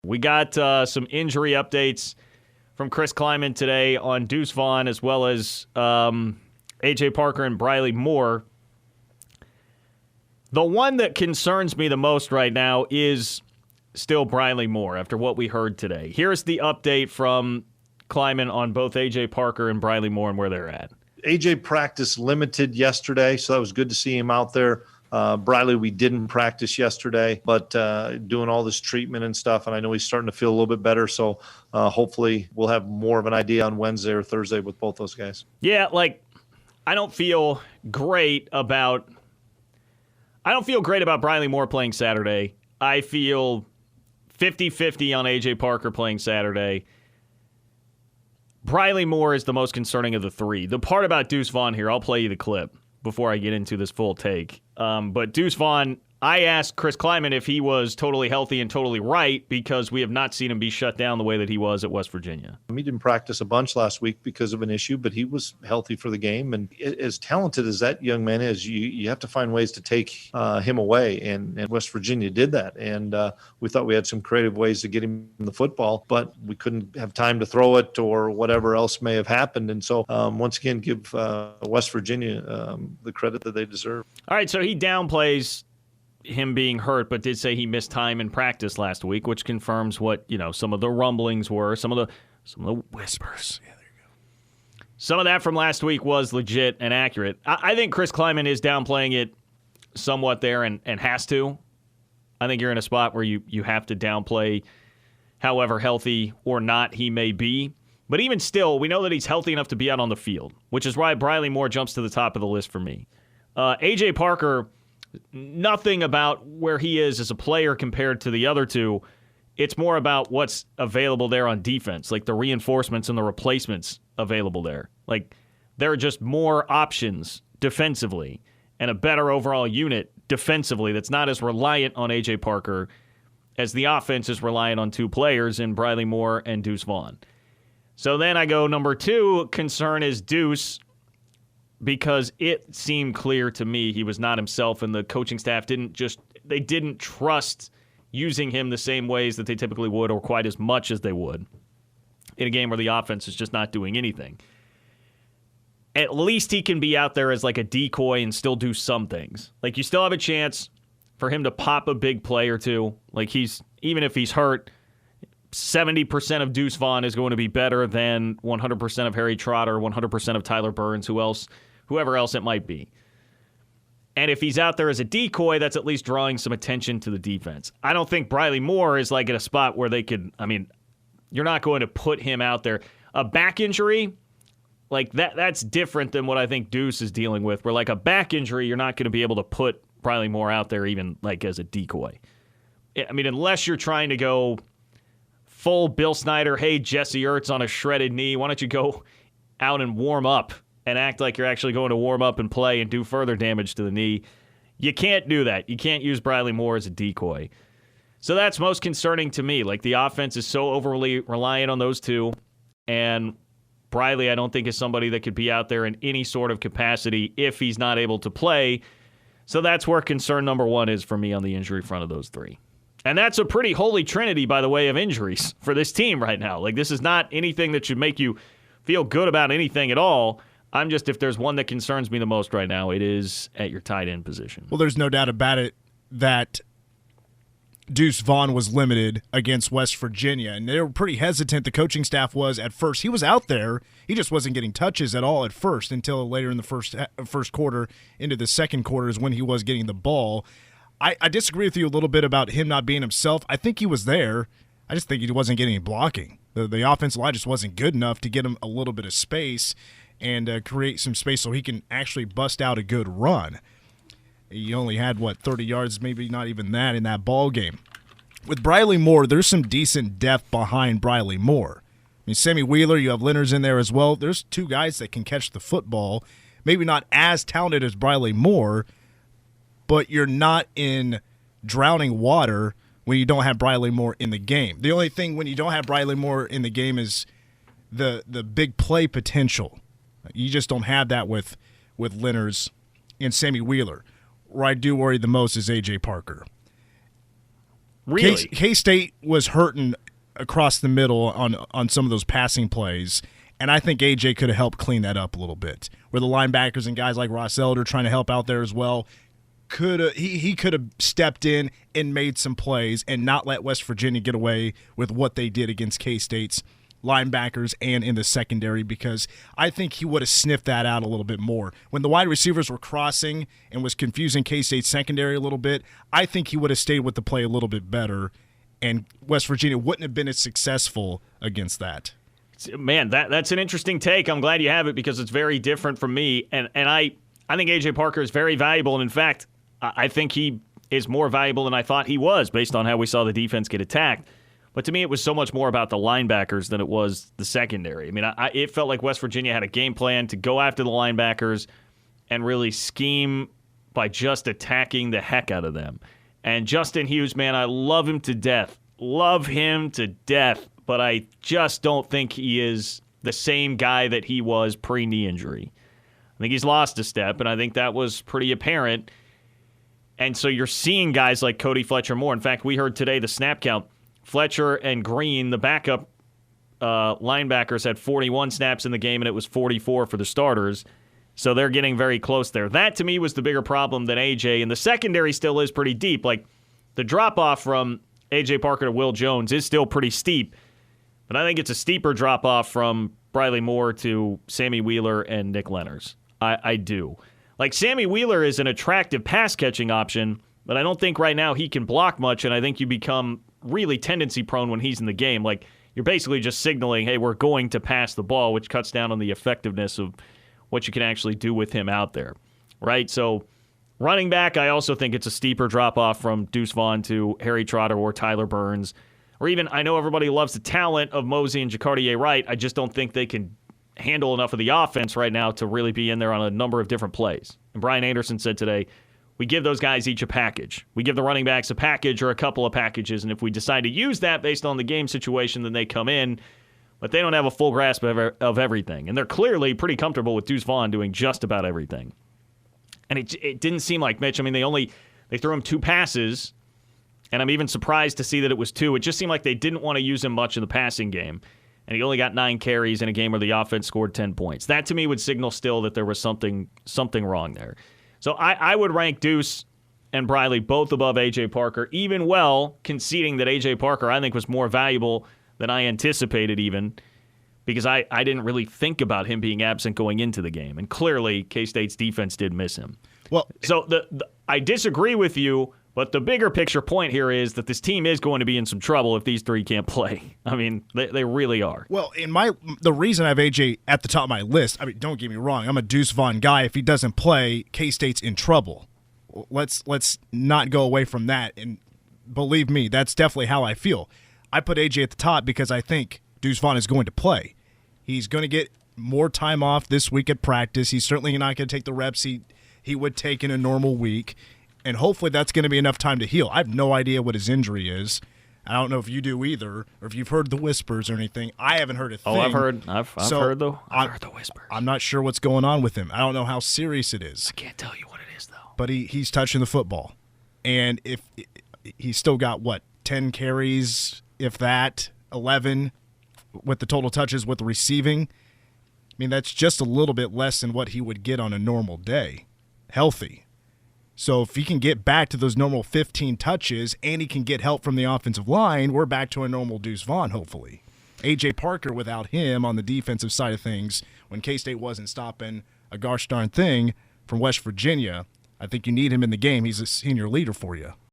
We got some injury updates from Chris Kleiman today on Deuce Vaughn as well as A.J. Parker and Briley Moore. The one that concerns me the most right now is still Briley Moore after what we heard today. Here's the update from Kleiman on both A.J. Parker and Briley Moore and where they're at. A.J. practiced limited yesterday, so that was good to see him out there. Briley, we didn't practice yesterday, but doing all this treatment and stuff, and I know he's starting to feel a little bit better, so hopefully we'll have more of an idea on Wednesday or Thursday with both those guys. Yeah, I don't feel great about Briley Moore playing Saturday. I feel 50-50 on A.J. Parker playing Saturday. Briley Moore is the most concerning of the three. The part about Deuce Vaughn here, I'll play you the clip before I get into this full take. But Deuce Vaughn, I asked Chris Kleiman if he was totally healthy and totally right because we have not seen him be shut down the way that he was at West Virginia. He didn't practice a bunch last week because of an issue, but he was healthy for the game. And as talented as that young man is, you have to find ways to take him away. And West Virginia did that. And we thought we had some creative ways to get him the football, but we couldn't have time to throw it or whatever else may have happened. And so, once again, give West Virginia the credit that they deserve. All right, so he downplays him being hurt, but did say he missed time in practice last week, which confirms what, some of the rumblings were, some of the whispers. Yeah, there you go. Some of that from last week was legit and accurate. I think Chris Kleiman is downplaying it somewhat there and has to. I think you're in a spot where you have to downplay however healthy or not he may be. But even still, we know that he's healthy enough to be out on the field, which is why Briley Moore jumps to the top of the list for me. A.J. Parker, nothing about where he is as a player compared to the other two. It's more about what's available there on defense, like the reinforcements and the replacements available there. Like, there are just more options defensively and a better overall unit defensively that's not as reliant on A.J. Parker as the offense is reliant on two players in Briley Moore and Deuce Vaughn. So then I go number two, concern is Deuce, because it seemed clear to me he was not himself, and the coaching staff didn't trust using him the same ways that they typically would or quite as much as they would in a game where the offense is just not doing anything. At least he can be out there as like a decoy and still do some things. Like, you still have a chance for him to pop a big play or two. Like, even if he's hurt, 70% of Deuce Vaughn is going to be better than 100% of Harry Trotter, 100% of Tyler Burns, whoever else it might be. And if he's out there as a decoy, that's at least drawing some attention to the defense. I don't think Briley Moore is like at a spot where they could, you're not going to put him out there. A back injury, like that's different than what I think Deuce is dealing with, where like a back injury, you're not going to be able to put Briley Moore out there even like as a decoy. Unless you're trying to go full Bill Snyder, hey, Jesse Ertz on a shredded knee, why don't you go out and warm up and act like you're actually going to warm up and play and do further damage to the knee. You can't do that. You can't use Briley Moore as a decoy. So that's most concerning to me. Like, the offense is so overly reliant on those two, and Briley, I don't think, is somebody that could be out there in any sort of capacity if he's not able to play. So that's where concern number one is for me on the injury front of those three. And that's a pretty holy trinity, by the way, of injuries for this team right now. Like, this is not anything that should make you feel good about anything at all. If there's one that concerns me the most right now, it is at your tight end position. Well, there's no doubt about it that Deuce Vaughn was limited against West Virginia, and they were pretty hesitant. The coaching staff was at first. He was out there. He just wasn't getting touches at all at first until later in the first quarter into the second quarter is when he was getting the ball. I disagree with you a little bit about him not being himself. I think he was there. I just think he wasn't getting any blocking. The offensive line just wasn't good enough to get him a little bit of space and create some space so he can actually bust out a good run. He only had, 30 yards, maybe not even that in that ball game. With Briley Moore, there's some decent depth behind Briley Moore. Sammy Wheeler, you have Leonard's in there as well. There's two guys that can catch the football. Maybe not as talented as Briley Moore, but you're not in drowning water when you don't have Briley Moore in the game. The only thing when you don't have Briley Moore in the game is the big play potential. You just don't have that with Leonard's and Sammy Wheeler. Where I do worry the most is A.J. Parker. Really? K-State was hurting across the middle on some of those passing plays, and I think A.J. could have helped clean that up a little bit, where the linebackers and guys like Ross Elder trying to help out there as well. He could have stepped in and made some plays and not let West Virginia get away with what they did against K-State's linebackers and in the secondary, because I think he would have sniffed that out a little bit more. When the wide receivers were crossing and was confusing K-State's secondary a little bit, I think he would have stayed with the play a little bit better, and West Virginia wouldn't have been as successful against that. Man, that's an interesting take. I'm glad you have it because it's very different from me, and I think A.J. Parker is very valuable, and in fact, I think he is more valuable than I thought he was based on how we saw the defense get attacked. But to me, it was so much more about the linebackers than it was the secondary. I mean, it felt like West Virginia had a game plan to go after the linebackers and really scheme by just attacking the heck out of them. And Justin Hughes, man, I love him to death. Love him to death. But I just don't think he is the same guy that he was pre-knee injury. I think he's lost a step, and I think that was pretty apparent. And so you're seeing guys like Cody Fletcher-Moore. In fact, we heard today the snap count. Fletcher and Green, the backup linebackers, had 41 snaps in the game, and it was 44 for the starters. So they're getting very close there. That, to me, was the bigger problem than A.J., and the secondary still is pretty deep. Like, the drop-off from A.J. Parker to Will Jones is still pretty steep, but I think it's a steeper drop-off from Briley Moore to Sammy Wheeler and Nick Lenners. I do. Like, Sammy Wheeler is an attractive pass-catching option, but I don't think right now he can block much, and I think you become really tendency-prone when he's in the game. Like, you're basically just signaling, hey, we're going to pass the ball, which cuts down on the effectiveness of what you can actually do with him out there, right? So running back, I also think it's a steeper drop-off from Deuce Vaughn to Harry Trotter or Tyler Burns. Or even, I know everybody loves the talent of Mosey and Jacardier Wright. I just don't think they can handle enough of the offense right now to really be in there on a number of different plays. And Brian Anderson said today, we give those guys each a package. We give the running backs a package or a couple of packages, and if we decide to use that based on the game situation, then they come in, but they don't have a full grasp of everything. And they're clearly pretty comfortable with Deuce Vaughn doing just about everything. And it didn't seem like Mitch. I mean, they threw him 2 passes, and I'm even surprised to see that it was 2. It just seemed like they didn't want to use him much in the passing game. And he only got 9 carries in a game where the offense scored 10 points. That, to me, would signal still that there was something wrong there. So I would rank Deuce and Briley both above A.J. Parker, even well conceding that A.J. Parker, I think, was more valuable than I anticipated even, because I didn't really think about him being absent going into the game. And clearly, K-State's defense did miss him. Well, so I disagree with you, but the bigger picture point here is that this team is going to be in some trouble if these 3 can't play. I mean, they really are. Well, the reason I have AJ at the top of my list, I mean, don't get me wrong, I'm a Deuce Vaughn guy. If he doesn't play, K-State's in trouble. Let's not go away from that. And believe me, that's definitely how I feel. I put AJ at the top because I think Deuce Vaughn is going to play. He's going to get more time off this week at practice. He's certainly not going to take the reps he would take in a normal week. And hopefully that's going to be enough time to heal. I have no idea what his injury is. I don't know if you do either, or if you've heard the whispers or anything. I haven't heard a thing. Oh, I've heard the whispers. I'm not sure what's going on with him. I don't know how serious it is. I can't tell you what it is, though. But he's touching the football. And if he's still got, 10 carries, if that, 11 with the total touches with the receiving. I mean, that's just a little bit less than what he would get on a normal day, healthy. So if he can get back to those normal 15 touches and he can get help from the offensive line, we're back to a normal Deuce Vaughn, hopefully. A.J. Parker, without him on the defensive side of things, when K-State wasn't stopping a gosh darn thing from West Virginia, I think you need him in the game. He's a senior leader for you.